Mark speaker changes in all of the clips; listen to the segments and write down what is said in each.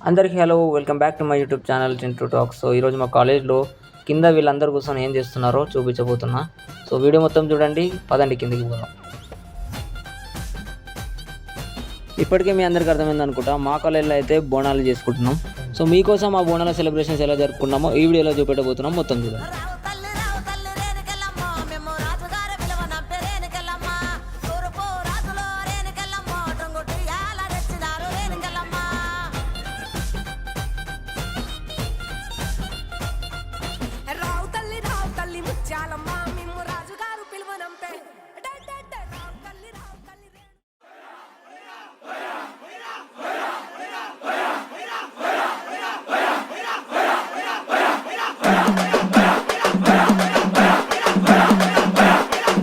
Speaker 1: అందరికీ hello, welcome back to my YouTube channel Chintu talks. So ఈరోజు మా కాలేజ్లో కింద వీళ్ళందరూ కూర్చొని ఏం చేస్తున్నారో చూపించబోతున్నా. సో వీడియో మొత్తం చూడండి, పదండి కిందకి పోదాం. ఇప్పటికే మీ అందరికీ అర్థమైంది అనుకుంటా, మా కాలేజ్లో అయితే బోనాలు చేసుకుంటున్నాం. సో మీకోసం ఆ బోనాల సెలబ్రేషన్స్ ఎలా జరుపుకున్నామో ఈ వీడియోలో చూపెట్టబోతున్నాం, మొత్తం చూడండి.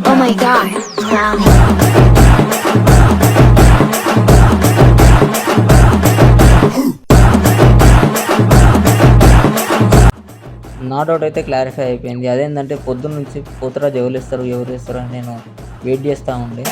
Speaker 2: Oh my God, wow.
Speaker 1: నా డౌట్ అయితే క్లారిఫై అయిపోయింది. అదేంటంటే పొద్దున్న నుంచి పోతరాజు ఎవరు వేస్తారు అని నేను వెయిట్ చేస్తూ ఉండే.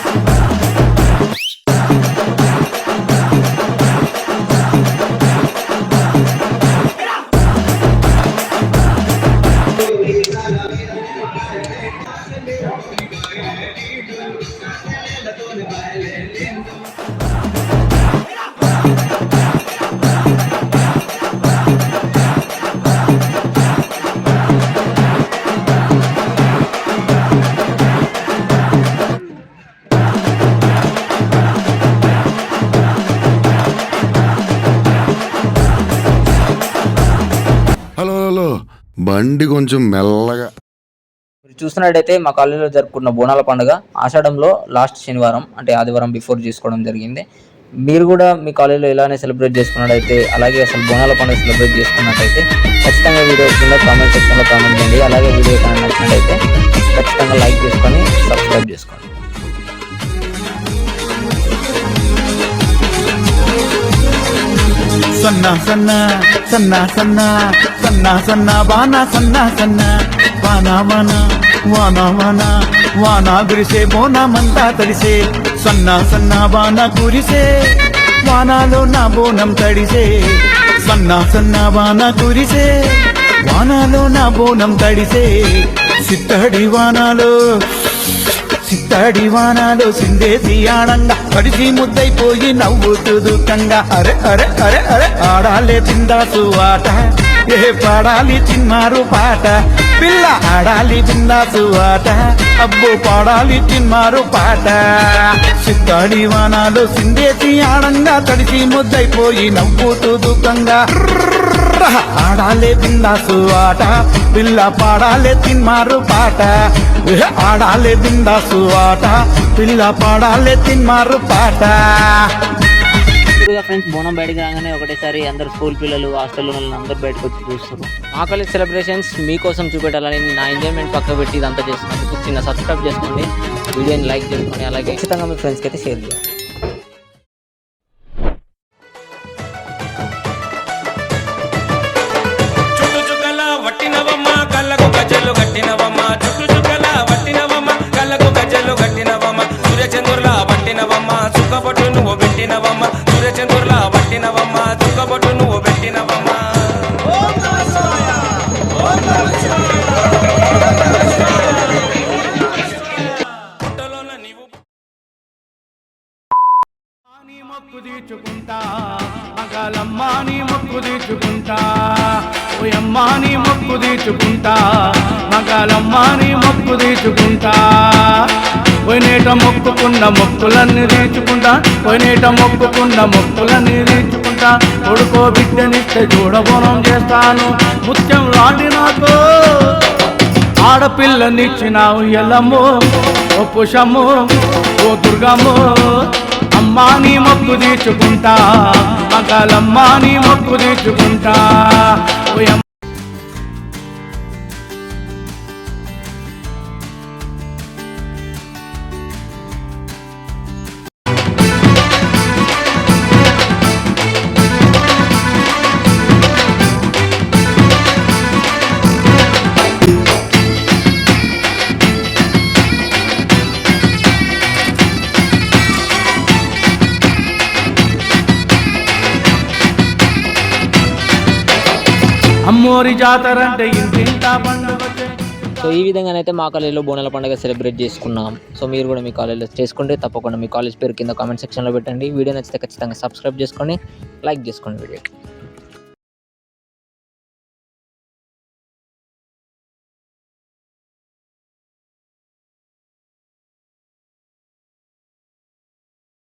Speaker 3: హలో బండి కొంచెం మెల్లగా.
Speaker 1: మీరు చూస్తున్నట్టయితే మా కాలేజీలో జరుపుకున్న బోనాల పండుగ ఆషాఢంలో లాస్ట్ శనివారం అంటే ఆదివారం బిఫోర్ చేసుకోవడం జరిగింది. మీరు కూడా మీ కాలేజీలో ఇలానే సెలబ్రేట్ చేసుకున్నట్టయితే, అలాగే అసలు బోనాల పండుగ సెలబ్రేట్ చేసుకున్నట్టయితే ఖచ్చితంగా వీడియో కింద కామెంట్ సెక్షన్లో కామెంట్ చేయండి. అలాగే వీడియో కనుక నచ్చినట్టయితే ఖచ్చితంగా లైక్ చేసుకొని సబ్స్క్రైబ్ చేసుకోండి.
Speaker 4: సన్నా సన్నా సన్నా సన్నా సన్నా సన్నా వానా సన్నా సన్నా వానా వానా వానా వానా వానా గురిసే బోనమంతా తడిసే సన్నా సన్నా వానా కురిసే వానాలో నా బోనం తడిసే సన్నా సన్నా వానా కురిసే వానాలో నా బోనం తడిసే సిత్తడి వానాలో సిందేసి ఆడంగా పడిసి ముద్దైపోయి నవ్వుతూ దుఃఖంగా అరే అరే అరే అరే ఆడాలే బిందాసు ఆట, ఏ పాడాలి చిన్నారు పాట, పిల్ల ఆడాలి బిందాసు ఆట, అబ్బో పాడాలి చిన్నారు పాట. సిత్తాడి వానాలో సిందేసి ఆడంగా తడిసి ముద్దైపోయి నవ్వుతూ దుఃఖంగా ఆడాలే బిందాసు ఆట, పిల్ల పాడాలే తిన్మారు పాట, ఆడాలే బిందాసు ఆట, పిల్ల పాడాలే తిన్మారు పాట.
Speaker 1: ఫ్రెండ్స్, బోనం బయటకు రాగానే ఒకటేసారి అందరు స్కూల్ పిల్లలు, హాస్టల్ వాళ్ళు అందరూ బయటకు వచ్చి చూస్తారు. మా కాలేజ్ సెలబ్రేషన్స్ మీకోసం చూపెట్టాలని నా ఎంజాయ్మెంట్ పక్క పెట్టి ఇదంతా చేస్తున్నందుకు చిన్న సబ్స్క్రైబ్ చేసుకోండి, వీడియోని లైక్ చేసుకోండి, అలాగే ఖచ్చితంగా మీ ఫ్రెండ్స్కి అయితే షేర్ చేయండి.
Speaker 5: సూర్యచంద్రులా పట్టినవమ్మ చుక్కబొట్టు నువ్వు పెట్టినవమ్మ, సూర్యచంద్రులా పట్టినవమ్మ చుక్కబొట్టు నువ్వు పెట్టినవమ్మ.
Speaker 4: మొక్కు తీర్చుకుంటా మగాలమ్మా నీ మొక్కు తీర్చుకుంటా, ఓయమ్మా నీ మొక్కు తీర్చుకుంటా, మగాలమ్మా నీ మొక్కు తీర్చుకుంటా. పోయినేట మొక్కుకున్న మొక్కులన్నీ తీర్చుకుంటా, పోయినేట మొక్కుకున్న మొక్కులన్నీ తీర్చుకుంటా. కొడుకో బిడ్డనిస్తే చూడబోనం చేస్తాను, ముత్యం లాంటి నాకు ఆడపిల్లనిచ్చినావు ఎల్లమ్మో, ఓ పుషమ్మో, ఓ దుర్గమ్మో. అమ్మా నీ మొక్కు తీర్చుకుంటా, మగాలమ్మా నీ మొక్కు తీర్చుకుంటా. అమ్మోరి జాతర అంటే ఇంటింటా పండుగ
Speaker 1: సో ఈ విధంగానైతే మా కాలేజీలో బోనాల పండుగ సెలబ్రేట్ చేసుకున్నాం. సో మీరు కూడా మీ కాలేజీలో చేసుకుంటే తప్పకుండా మీ కాలేజ్ పేరు కింద కామెంట్ సెక్షన్లో పెట్టండి. వీడియో నచ్చితే ఖచ్చితంగా సబ్స్క్రైబ్ చేసుకోండి, లైక్ చేసుకోండి వీడియోకి.